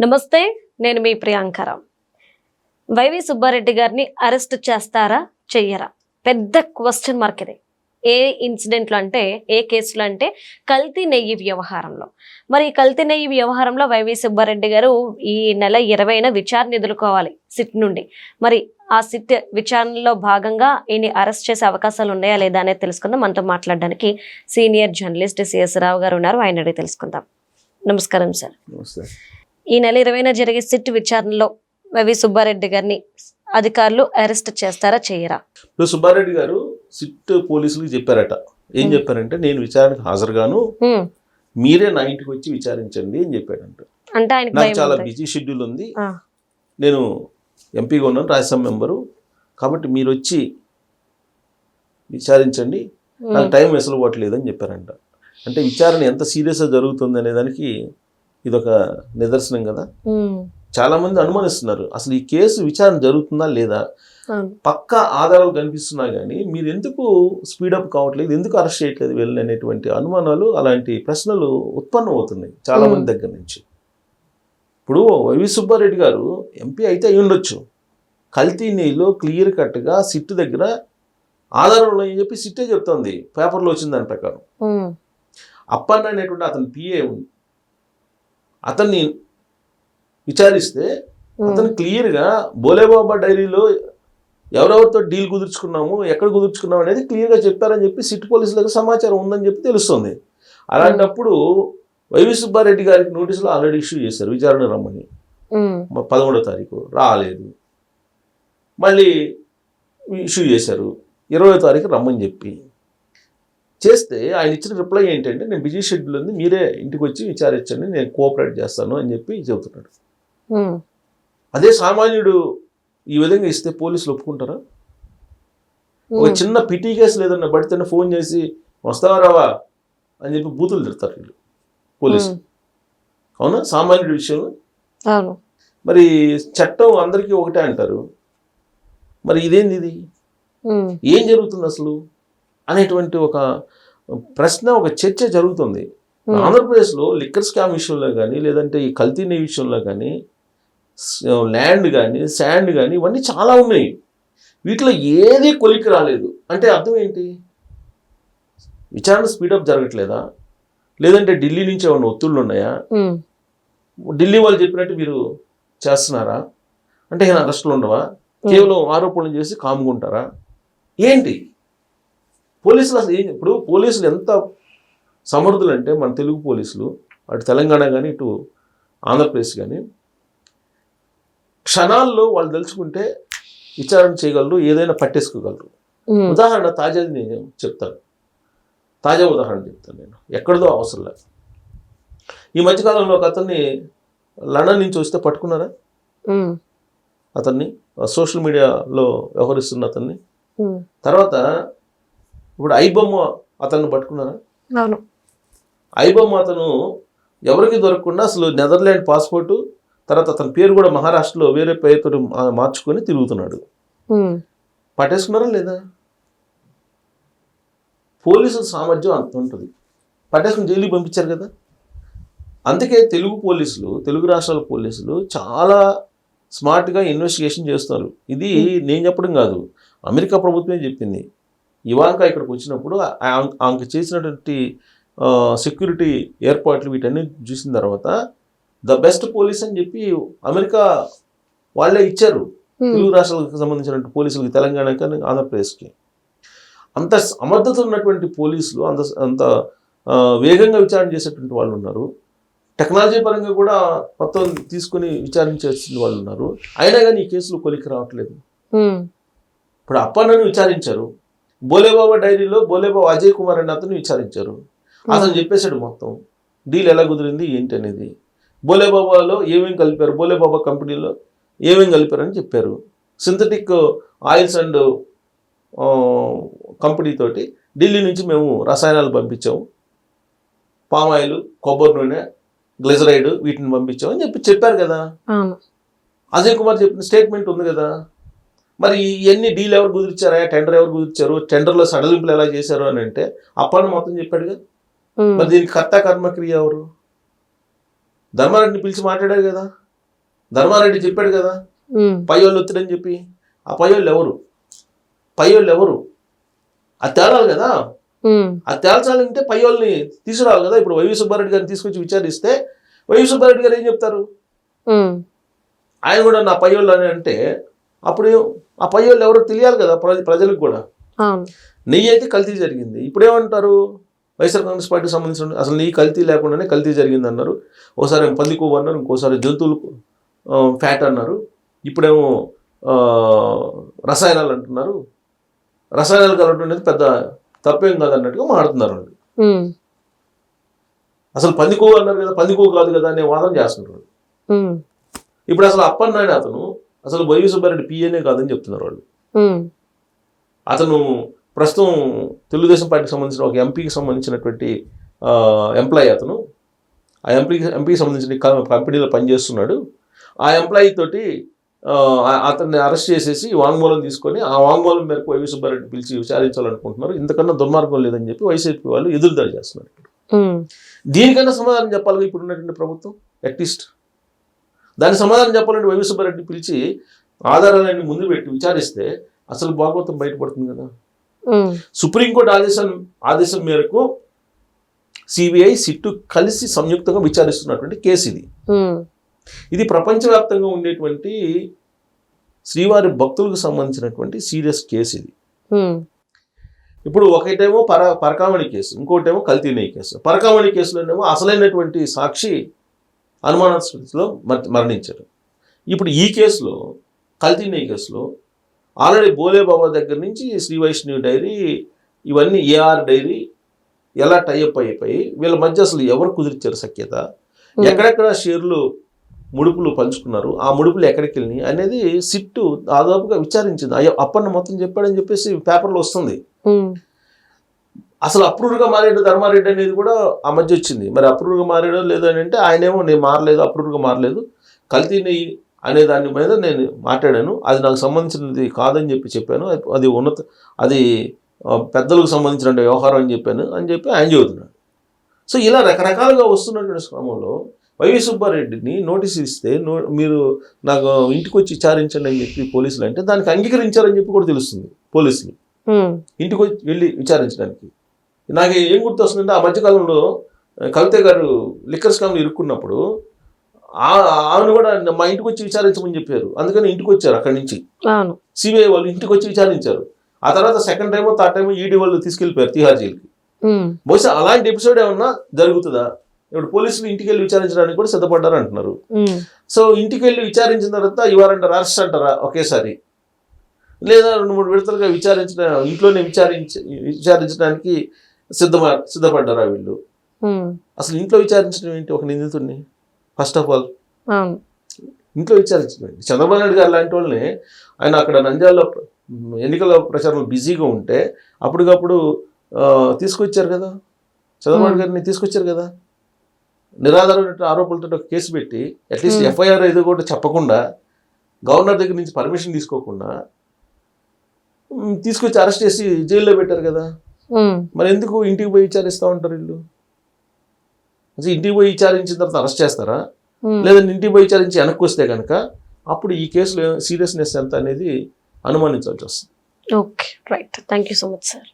నమస్తే, నేను మీ ప్రియాంకరావు. వైవి సుబ్బారెడ్డి గారిని అరెస్ట్ చేస్తారా చెయ్యరా? పెద్ద క్వశ్చన్ మార్క్ ఇది. ఏ ఇన్సిడెంట్లో అంటే, ఏ కేసులో అంటే కల్తీ నెయ్యి వ్యవహారంలో. మరి ఈ కల్తీ నెయ్యి వ్యవహారంలో వైవి సుబ్బారెడ్డి గారు ఈ నెల 20న విచారణ ఎదుర్కోవాలి సిట్ నుండి. మరి ఆ సిట్ విచారణలో భాగంగా ఈయన అరెస్ట్ చేసే అవకాశాలు ఉన్నాయా లేదా అనేది తెలుసుకుందాం. మనతో మాట్లాడడానికి సీనియర్ జర్నలిస్ట్ సిఎస్ రావు గారు ఉన్నారు. ఆయన అడిగి తెలుసుకుందాం. నమస్కారం సార్. ఈ నెల 20న జరిగే సిట్ విచారణలో వైవి సుబ్బారెడ్డి గారిని అధికారులు అరెస్ట్ చేస్తారా చెయ్యరా? ఇప్పుడు సుబ్బారెడ్డి గారు సిట్ పోలీసులకు చెప్పారట. ఏం చెప్పారంటే, నేను విచారణకు హాజరుగాను, మీరే నా ఇంటికి వచ్చి విచారించండి అని చెప్పాడంట. అంటే నాకు చాలా బిజీ షెడ్యూల్ ఉంది, నేను ఎంపీగా ఉన్నాను, రాజ్యసభ మెంబరు, కాబట్టి మీరు వచ్చి విచారించండి, నాకు టైం వెసులుబాటు అని చెప్పారంట. అంటే విచారణ ఎంత సీరియస్గా జరుగుతుంది అనే దానికి ఇదొక నిదర్శనం కదా. చాలా మంది అనుమానిస్తున్నారు, అసలు ఈ కేసు విచారణ జరుగుతుందా లేదా, పక్కా ఆధారాలు కనిపిస్తున్నా కానీ మీరు ఎందుకు స్పీడప్ కావట్లేదు, ఎందుకు అరెస్ట్ చేయట్లేదు వీళ్ళని అనేటువంటి అనుమానాలు, అలాంటి ప్రశ్నలు ఉత్పన్నం అవుతున్నాయి చాలా మంది దగ్గర నుంచి. ఇప్పుడు వైవి సుబ్బారెడ్డి గారు ఎంపీ అయితే అయి ఉండొచ్చు, కల్తీ నెయ్యిలో క్లియర్ కట్గా సిట్ దగ్గర ఆధారాలు అని చెప్పి సిట్టే చెప్తుంది, పేపర్లో వచ్చింది దాని ప్రకారం. అప్పన్న అనేటువంటి అతని పిఏ ఉంది, అతన్ని విచారిస్తే అతను క్లియర్గా బోలేబాబా డైరీలో ఎవరెవరితో డీల్ కుదుర్చుకున్నాము, ఎక్కడ కుదుర్చుకున్నాము అనేది క్లియర్గా చెప్పారని చెప్పి సిట్ పోలీసులకు సమాచారం ఉందని చెప్పి తెలుస్తుంది. అలాంటప్పుడు వైవి సుబ్బారెడ్డి గారికి నోటీసులు ఆల్రెడీ ఇష్యూ చేశారు, విచారణ రమ్మని. 11వ తారీఖు రాలేదు, మళ్ళీ ఇష్యూ చేశారు 20వ తారీఖు రమ్మని చెప్పి చేస్తే ఆయన ఇచ్చిన రిప్లై ఏంటంటే, నేను బిజీ షెడ్యూల్ ఉంది, మీరే ఇంటికి వచ్చి విచారించండి, నేను కోఆపరేట్ చేస్తాను అని చెప్పి చెబుతున్నాడు. అదే సామాన్యుడు ఈ విధంగా ఇస్తే పోలీసులు ఒప్పుకుంటారా? ఒక చిన్న పిటి కేసులు ఏదన్నా పడితేనే ఫోన్ చేసి వస్తావా రావా అని చెప్పి బూతులు తిడతారు వీళ్ళు పోలీసులు. అవునా? సామాన్యుడి విషయంలో. మరి చట్టం అందరికీ ఒకటే అంటారు, మరి ఇదేంది, ఇది ఏం జరుగుతుంది అసలు అనేటువంటి ఒక ప్రశ్న, ఒక చర్చ జరుగుతుంది. ఆంధ్రప్రదేశ్లో లిక్కర్ స్కామ్ విషయంలో కానీ, లేదంటే ఈ కల్తీ నెయ్యి విషయంలో కానీ, ల్యాండ్ కానీ, శాండ్ కానీ, ఇవన్నీ చాలా ఉన్నాయి. వీటిలో ఏది కొలికి రాలేదు అంటే అర్థం ఏంటి? విచారణ స్పీడప్ జరగట్లేదా, లేదంటే ఢిల్లీ నుంచి ఏమన్నా ఒత్తిళ్ళు ఉన్నాయా, ఢిల్లీ వాళ్ళు చెప్పినట్టు మీరు చేస్తున్నారా, అంటే ఏమైనా అరెస్టులు ఉండవా, కేవలం ఆరోపణలు చేసి కాముకుంటారా, ఏంటి పోలీసులు అసలు ఏం? ఇప్పుడు పోలీసులు ఎంత సమర్థులు అంటే, మన తెలుగు పోలీసులు అటు తెలంగాణ కానీ ఇటు ఆంధ్రప్రదేశ్ కానీ, క్షణాల్లో వాళ్ళు తెలుసుకుంటే విచారణ చేయగలరు, ఏదైనా పట్టేసుకోగలరు. ఉదాహరణ తాజాది నేను చెప్తాను, తాజా ఉదాహరణ చెప్తాను నేను, ఎక్కడిదో అవసరం లేదు. ఈ మధ్యకాలంలో ఒక అతన్ని లండన్ నుంచి వస్తే పట్టుకున్నారా, అతన్ని సోషల్ మీడియాలో వ్యవహరిస్తున్న అతన్ని. తర్వాత ఇప్పుడు ఐబొమ్మ అతన్ని పట్టుకున్నారా? ఐబొమ్మ అతను ఎవరికి దొరకకుండా అసలు నెదర్లాండ్ పాస్పోర్టు, తర్వాత అతని పేరు కూడా మహారాష్ట్రలో వేరే పేరుతో మార్చుకొని తిరుగుతున్నాడు. పట్టేసుకున్నారా లేదా? పోలీసుల సామర్థ్యం అంత ఉంటుంది, పట్టేసుకుని జైలుకి పంపించారు కదా. అందుకే తెలుగు పోలీసులు, తెలుగు రాష్ట్రాల పోలీసులు చాలా స్మార్ట్గా ఇన్వెస్టిగేషన్ చేస్తారు. ఇది నేను చెప్పడం కాదు, అమెరికా ప్రభుత్వమే చెప్పింది. ఇవాంక ఇక్కడికి వచ్చినప్పుడు ఆమెకు చేసినటువంటి సెక్యూరిటీ ఏర్పాట్లు వీటన్నీ చూసిన తర్వాత ద బెస్ట్ పోలీస్ అని చెప్పి అమెరికా వాళ్ళే ఇచ్చారు తెలుగు రాష్ట్రాలకు సంబంధించినటువంటి పోలీసులకి, తెలంగాణకి, ఆంధ్రప్రదేశ్కి. అంత సమర్థత ఉన్నటువంటి పోలీసులు, అంత వేగంగా విచారణ చేసేటువంటి వాళ్ళు ఉన్నారు. టెక్నాలజీ పరంగా కూడా మొత్తం తీసుకుని విచారించాల్సిన వాళ్ళు ఉన్నారు. అయినా కానీ ఈ కేసులు కొలికి రావట్లేదు. ఇప్పుడు అప్పన్నను విచారించారు, బోలేబాబా డైరీలో బోలేబాబా అజయ్ కుమార్ అనే అతను విచారించారు. అతను చెప్పేశాడు మొత్తం డీల్ ఎలా కుదిరింది ఏంటి అనేది. బోలేబాబాలో ఏమేమి కలిపారు, బోలేబాబా కంపెనీలో ఏమేమి కలిపారని చెప్పారు. సింథటిక్ ఆయిల్స్ అండ్ కంపెనీ తోటి ఢిల్లీ నుంచి మేము రసాయనాలు పంపించాము, పామ్ ఆయిల్, కొబ్బరి నూనె, గ్లిజరైడ్ వీటిని పంపించాము అని చెప్పారు కదా. అజయ్ కుమార్ చెప్పిన స్టేట్మెంట్ ఉంది కదా. మరి ఇవన్నీ డీల్ ఎవరు కుదిర్చారా, టెండర్ ఎవరు కుదిర్చారు, టెండర్లో సడలింపులు ఎలా చేశారు అని అంటే అప్పన్న మొత్తం చెప్పాడుగా. మరి దీనికి కర్త కర్మక్రియ ఎవరు? ధర్మారెడ్డిని పిలిచి మాట్లాడారు కదా. ధర్మారెడ్డి చెప్పాడు కదా పయ్యోళ్ళు ఒత్తిడని చెప్పి. ఆ పయ్యోళ్ళు ఎవరు అది తేలాలి కదా. అది తేల్చాలంటే పయ్యోళ్ళని తీసుకురావాలి కదా. ఇప్పుడు వైవి సుబ్బారెడ్డి గారిని తీసుకొచ్చి విచారిస్తే వైవి సుబ్బారెడ్డి గారు ఏం చెప్తారు? ఆయన కూడా నా పయ్యోళ్ళు అని అంటే అప్పుడు ఆ పయ్యోళ్ళు ఎవరో తెలియాలి కదా ప్రజలకు కూడా. నెయ్యి అయితే కల్తీ జరిగింది. ఇప్పుడేమంటారు వైఎస్ఆర్ కాంగ్రెస్ పార్టీకి సంబంధించిన అసలు నెయ్యి కల్తీ లేకుండానే కల్తీ జరిగింది అన్నారు. ఒకసారి పంది కొవ్వు అన్నారు, ఇంకోసారి జంతువులు ఫ్యాట్ అన్నారు, ఇప్పుడేమో రసాయనాలు అంటున్నారు. రసాయనాలు కలవడం అనేది పెద్ద తప్పేం కాదు అన్నట్టుగా మాట్లాడుతున్నారు వాళ్ళు. అసలు పంది కొవ్వు అన్నారు కదా, పంది కొవ్వు కాదు కదా అనే వాదన చేస్తున్నారు. ఇప్పుడు అసలు అప్పన్నాయన అతను అసలు వైవి సుబ్బారెడ్డి పిఏనే కాదని చెప్తున్నారు వాళ్ళు. అతను ప్రస్తుతం తెలుగుదేశం పార్టీకి సంబంధించిన ఒక ఎంపీకి సంబంధించినటువంటి ఎంప్లాయీ. అతను ఆ ఎంపీకి సంబంధించిన కంపెనీలో పనిచేస్తున్నాడు. ఆ ఎంప్లాయీ తోటి అతన్ని అరెస్ట్ చేసేసి వాంగ్మూలం తీసుకొని ఆ వాంగ్మూలం మేరకు వైవి సుబ్బారెడ్డి పిలిచి విచారించాలనుకుంటున్నారు. ఇంతకన్నా దుర్మార్గం లేదని చెప్పి వైసీపీ వాళ్ళు ఎదురుదాడి చేస్తున్నారు. దీనికన్నా సమాధానం చెప్పాలి ఇప్పుడు ఉన్నటువంటి ప్రభుత్వం. అట్లీస్ట్ దానికి సమాధానం చెప్పాలంటే వైవి సుబ్బారెడ్డి పిలిచి ఆధారాలన్నీ ముందు పెట్టి విచారిస్తే అసలు భాగవతం బయటపడుతుంది కదా. సుప్రీంకోర్టు ఆదేశం మేరకు సిబిఐ సిట్టు కలిసి సంయుక్తంగా విచారిస్తున్నటువంటి కేసు ఇది. ఇది ప్రపంచవ్యాప్తంగా ఉండేటువంటి శ్రీవారి భక్తులకు సంబంధించినటువంటి సీరియస్ కేసు ఇది. ఇప్పుడు ఒకటేమో పరకామణి కేసు, ఇంకోటేమో కల్తీ నెయ్యి కేసు. పరకామణి కేసులోనేమో అసలైనటువంటి సాక్షి అనుమానాస్పదలో మరణించారు. ఇప్పుడు ఈ కేసులో కల్తీ నెయ్యి కేసులో ఆల్రెడీ బోలే బాబా దగ్గర నుంచి శ్రీ వైష్ణవి డైరీ ఇవన్నీ ఏఆర్ డైరీ ఎలా టైఅప్ అయిపోయి వీళ్ళ మధ్య అసలు ఎవరు కుదిరిచ్చారు సఖ్యత, ఎక్కడెక్కడ షేర్లు ముడుపులు పంచుకున్నారు, ఆ ముడుపులు ఎక్కడికి వెళ్ళినాయి అనేది సిట్టు దాదాపుగా విచారించింది. అప్పన్న మొత్తం చెప్పాడని చెప్పేసి పేపర్లో వస్తుంది. అసలు అప్రూవ్గా మారాడు ధర్మారెడ్డి అనేది కూడా ఆ మధ్య వచ్చింది. మరి అప్రూవ్గా మారాడో లేదో అని అంటే ఆయనేమో నేను మారలేదు, అప్రూవ్గా మారలేదు, కల్తీ నెయ్యి అనే దాని మీద నేను మాట్లాడాను, అది నాకు సంబంధించినది కాదని చెప్పాను, అది పెద్దలకు సంబంధించిన వ్యవహారం అని చెప్పి ఆయన చెబుతున్నాడు. సో ఇలా రకరకాలుగా వస్తున్నటువంటి క్రమంలో వైవి సుబ్బారెడ్డిని నోటీస్ ఇస్తే మీరు నాకు ఇంటికి వచ్చి విచారించండి అని చెప్పి పోలీసులు అంటే దానికి అంగీకరించారని చెప్పి కూడా తెలుస్తుంది. పోలీసులు ఇంటికి వచ్చి వెళ్ళి విచారించడానికి నాకు ఏం గుర్తొస్తుందంటే ఆ మధ్యకాలంలో కవిత గారు లిక్కర్ స్కామ్లు ఇరుక్కున్నప్పుడు ఆమెను కూడా మా ఇంటికి వచ్చి విచారించమని చెప్పారు. అందుకని ఇంటికి వచ్చారు. అక్కడి నుంచి సిబిఐ వాళ్ళు ఇంటికి వచ్చి విచారించారు. ఆ తర్వాత సెకండ్ టైమో థర్డ్ టైమో ఈడీ వాళ్ళు తీసుకెళ్ళిపోయారు తిహార్ జైలుకి. బహుశా అలాంటి ఎపిసోడ్ ఏమన్నా జరుగుతుందా? ఇప్పుడు పోలీసులు ఇంటికి వెళ్ళి విచారించడానికి కూడా సిద్ధపడ్డారు అంటున్నారు. సో ఇంటికి వెళ్ళి విచారించిన తర్వాత ఇవారంటారు అరెస్ట్ అంటారా ఒకేసారి, లేదా 2-3 విడతలుగా ఇంట్లోనే విచారించడానికి సిద్ధపడ్డారా వీళ్ళు? అసలు ఇంట్లో విచారించడం ఏంటి ఒక నిందితుడిని? ఫస్ట్ ఆఫ్ ఆల్ ఇంట్లో విచారించడం ఏంటి? చంద్రబాబు నాయుడు గారు లాంటి వాళ్ళని ఆయన అక్కడ నంద్యాలలో ఎన్నికల ప్రచారంలో బిజీగా ఉంటే అప్పటికప్పుడు తీసుకొచ్చారు కదా, చంద్రబాబు గారిని తీసుకొచ్చారు కదా. నిరాధారమైన ఆరోపణలతో ఒక కేసు పెట్టి అట్లీస్ట్ ఎఫ్ఐఆర్ ఏదో కూడా చెప్పకుండా గవర్నర్ దగ్గర నుంచి పర్మిషన్ తీసుకోకుండా తీసుకొచ్చి అరెస్ట్ చేసి జైల్లో పెట్టారు కదా. మరి ఎందుకు ఇంటికి పోయి విచారిస్తూ ఉంటారు వీళ్ళు? అసలు ఇంటికి పోయి విచారించిన తర్వాత అరెస్ట్ చేస్తారా, లేదంటే ఇంటికి పోయి విచారించి వెనక్కి వస్తే కనుక అప్పుడు ఈ కేసులో సీరియస్నెస్ ఎంత అనేది అనుమానించాల్సి వస్తుంది. Okay, right. Thank you so much sir.